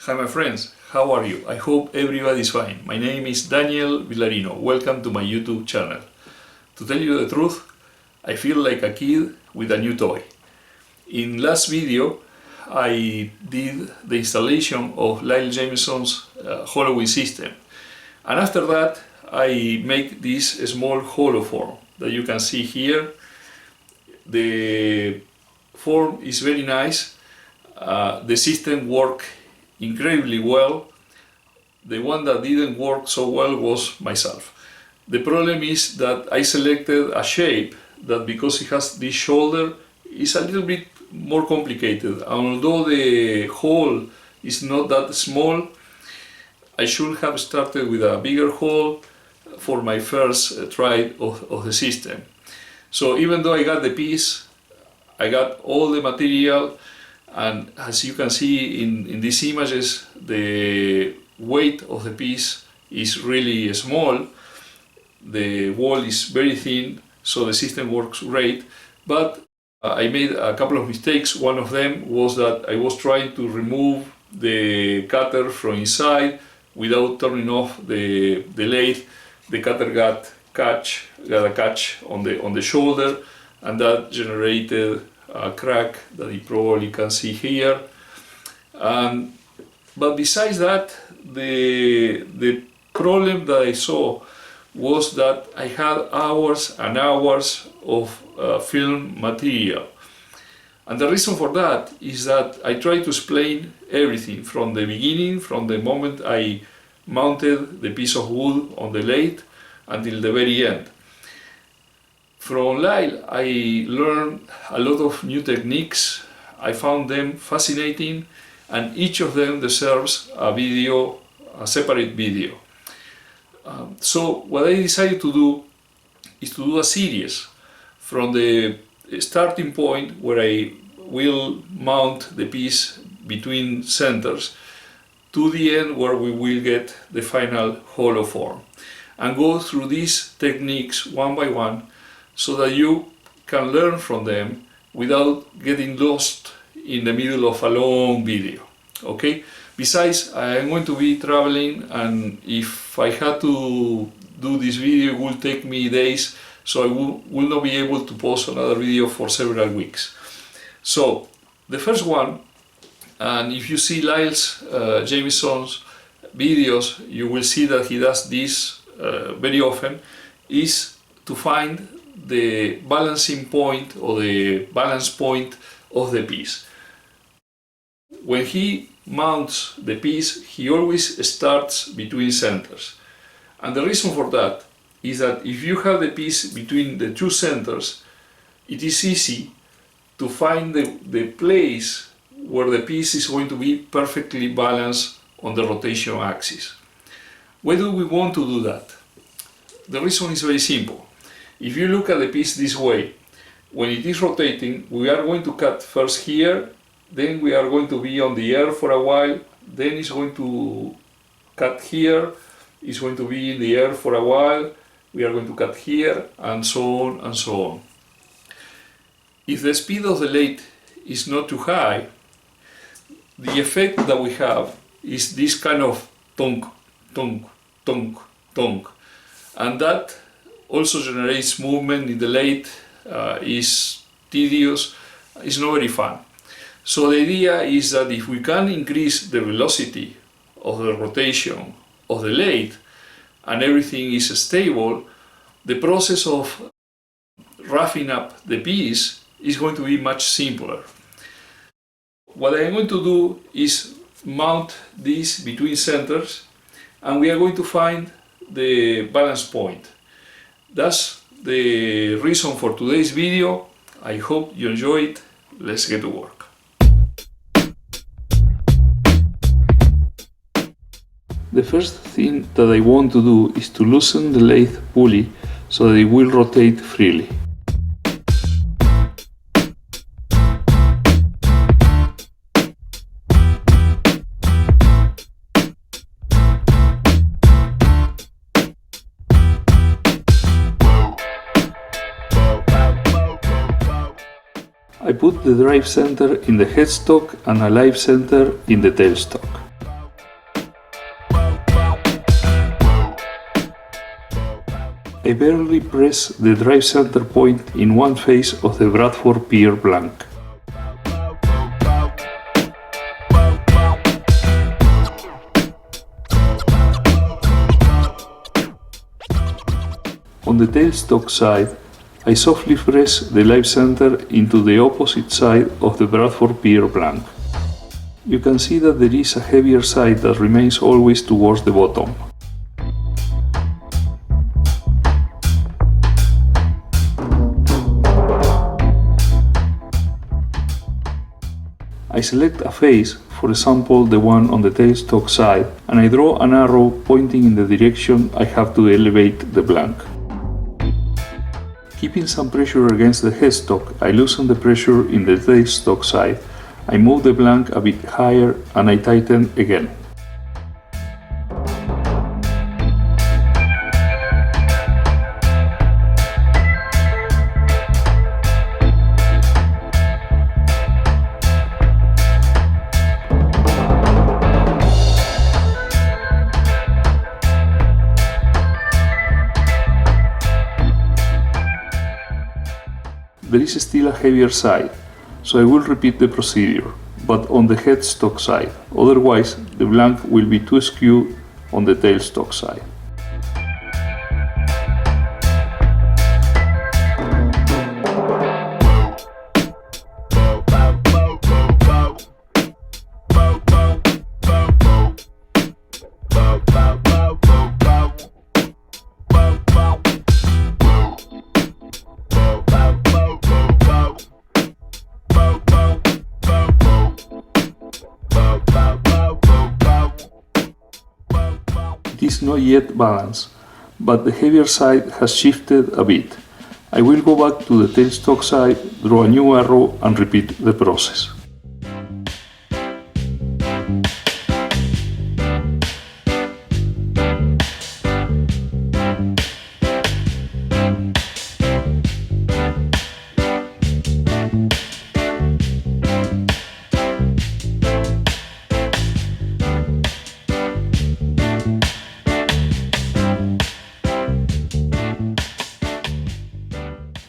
Hi my friends, how are you? I hope everybody is fine. My name is Daniel Villarino. Welcome to my YouTube channel. To tell you the truth, I feel like a kid with a new toy. In last video, I did the installation of Lyle Jamieson's Hola system. And after that, I make this small hollow form that you can see here. The form is very nice. The system worked incredibly well. The one that didn't work so well was myself. The problem is that I selected a shape that, because it has this shoulder, is a little bit more complicated. Although the hole is not that small, I should have started with a bigger hole for my first try of the system. So even though I got the piece, I got all the material, and as you can see in these images, the weight of the piece is really small. The wall is very thin, so the system works great. But I made a couple of mistakes. One of them was that I was trying to remove the cutter from inside without turning off the lathe. The cutter got a catch on the shoulder, and that generated a crack that you probably can see here. But besides that, the problem that I saw was that I had hours and hours of film material. And the reason for that is that I tried to explain everything from the beginning, from the moment I mounted the piece of wood on the lathe until the very end. From Lyle, I learned a lot of new techniques. I found them fascinating, and each of them deserves a separate video. So what I decided to do is to do a series from the starting point where I will mount the piece between centers to the end where we will get the final hollow form, and go through these techniques one by one so that you can learn from them without getting lost in the middle of a long video. Okay? Besides, I am going to be traveling, and if I had to do this video, it will take me days, so I will not be able to post another video for several weeks. So the first one, and if you see Lyle's Jamieson's videos, you will see that he does this very often, is to find the balancing point or the balance point of the piece. When he mounts the piece, he always starts between centers. And the reason for that is that if you have the piece between the two centers, it is easy to find the place where the piece is going to be perfectly balanced on the rotation axis. Why do we want to do that? The reason is very simple. If you look at the piece this way, when it is rotating, we are going to cut first here, then we are going to be on the air for a while, then it's going to cut here, it's going to be in the air for a while, we are going to cut here, and so on and so on. If the speed of the lathe is not too high, the effect that we have is this kind of tonk, tonk, tonk, tonk, and that also generates movement in the lathe, is tedious, is not very fun. So the idea is that if we can increase the velocity of the rotation of the lathe and everything is stable, the process of roughing up the piece is going to be much simpler. What I am going to do is mount this between centers, and we are going to find the balance point. That's the reason for today's video. I hope you enjoy it. Let's get to work. The first thing that I want to do is to loosen the lathe pulley so that it will rotate freely. I put the drive center in the headstock and a live center in the tailstock. I barely press the drive center point in one face of the Bradford Pier blank. On the tailstock side, I softly press the live center into the opposite side of the Bradford Pier blank. You can see that there is a heavier side that remains always towards the bottom. I select a face, for example the one on the tailstock side, and I draw an arrow pointing in the direction I have to elevate the blank. Keeping some pressure against the headstock, I loosen the pressure in the tailstock side, I move the blank a bit higher and I tighten again. There is still a heavier side, so I will repeat the procedure, but on the headstock side, otherwise the blank will be too skewed on the tailstock side. It is not yet balanced, but the heavier side has shifted a bit. I will go back to the tailstock side, draw a new arrow and repeat the process.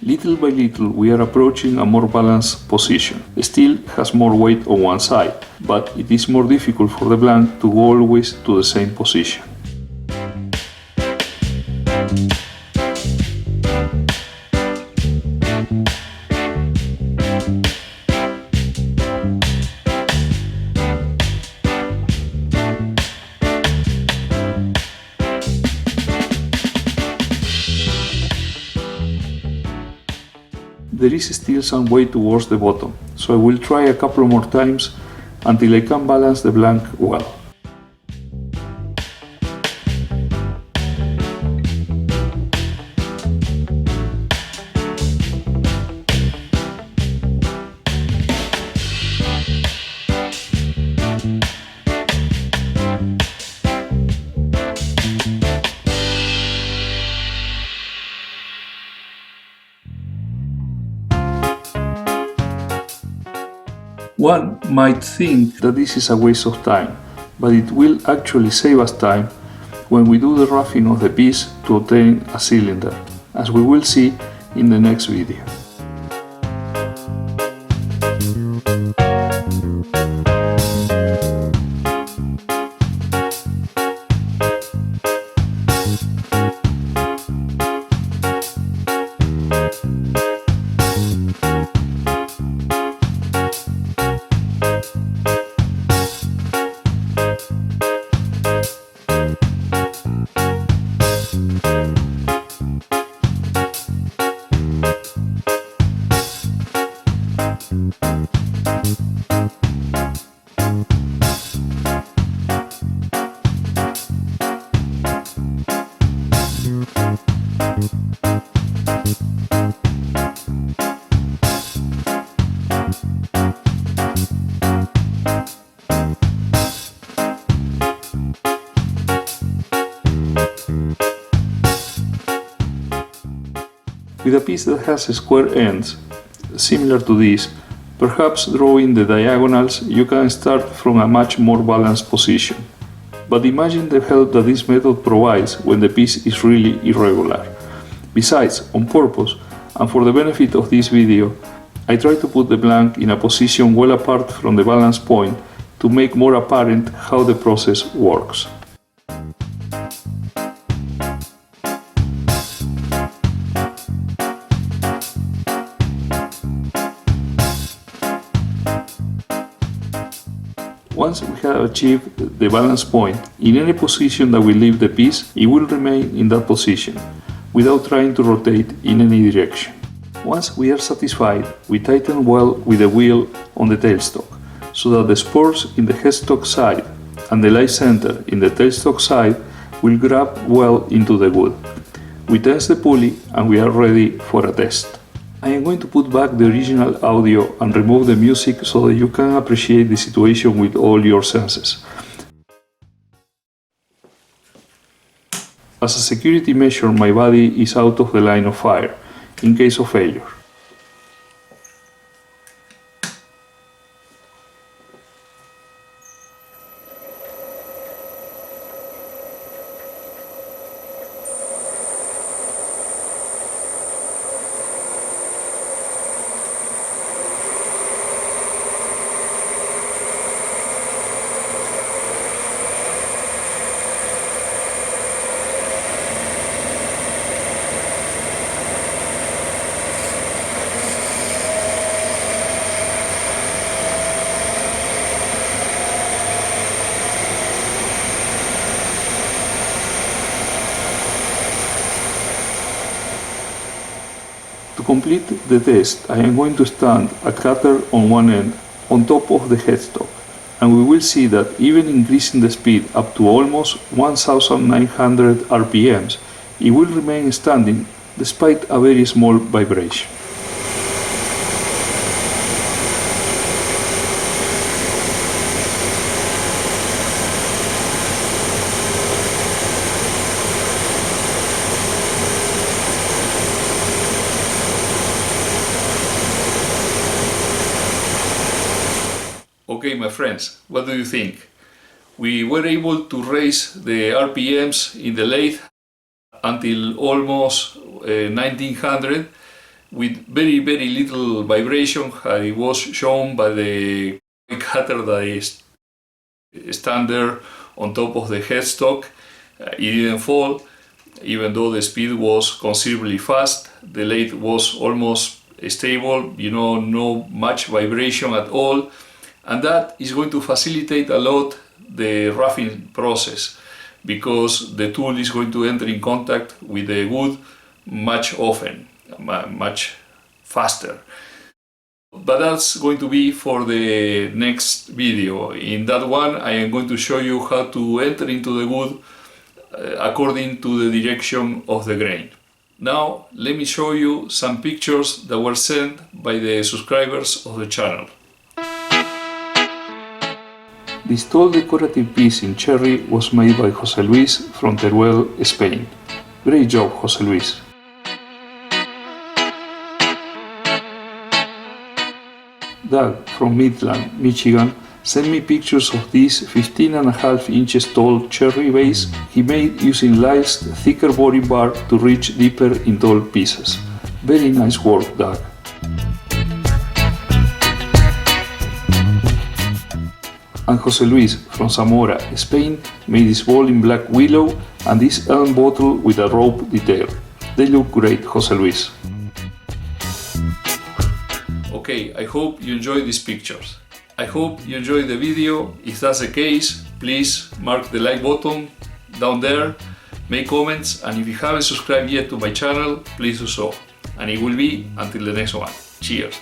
Little by little we are approaching a more balanced position. It still has more weight on one side, but it is more difficult for the blank to go always to the same position. There is still some way towards the bottom, so I will try a couple more times until I can balance the blank well. One might think that this is a waste of time, but it will actually save us time when we do the roughing of the piece to obtain a cylinder, as we will see in the next video. With a piece that has square ends, similar to this, perhaps drawing the diagonals, you can start from a much more balanced position. But imagine the help that this method provides when the piece is really irregular. Besides, on purpose, and for the benefit of this video, I try to put the blank in a position well apart from the balance point to make more apparent how the process works. Once we have achieved the balance point, in any position that we leave the piece, it will remain in that position, without trying to rotate in any direction. Once we are satisfied, we tighten well with the wheel on the tailstock, so that the spurs in the headstock side and the light center in the tailstock side will grab well into the wood. We tense the pulley and we are ready for a test. I am going to put back the original audio and remove the music so that you can appreciate the situation with all your senses. As a security measure, my body is out of the line of fire, in case of failure. To complete the test, I am going to stand a cutter on one end on top of the headstock, and we will see that even increasing the speed up to almost 1900 RPMs, it will remain standing despite a very small vibration. Okay, my friends, what do you think? We were able to raise the RPMs in the lathe until almost 1900 with very little vibration, as it was shown by the cutter that is stand there on top of the headstock. It didn't fall, even though the speed was considerably fast. The lathe was almost stable, no much vibration at all. And that is going to facilitate a lot the roughing process, because the tool is going to enter in contact with the wood much often, much faster. But that's going to be for the next video. In that one, I am going to show you how to enter into the wood according to the direction of the grain. Now, let me show you some pictures that were sent by the subscribers of the channel. This tall decorative piece in cherry was made by José Luis from Teruel, Spain. Great job, José Luis. Doug from Midland, Michigan sent me pictures of this 15.5 inches tall cherry vase he made using Lathe's thicker boring bar to reach deeper in tall pieces. Very nice work, Doug. And José Luis from Zamora, Spain made this bowl in black willow and this elm bottle with a rope detail. They look great, José Luis. Okay, I hope you enjoyed these pictures. I hope you enjoyed the video. If that's the case, please mark the like button down there, make comments, and if you haven't subscribed yet to my channel, please do so. And it will be until the next one. Cheers!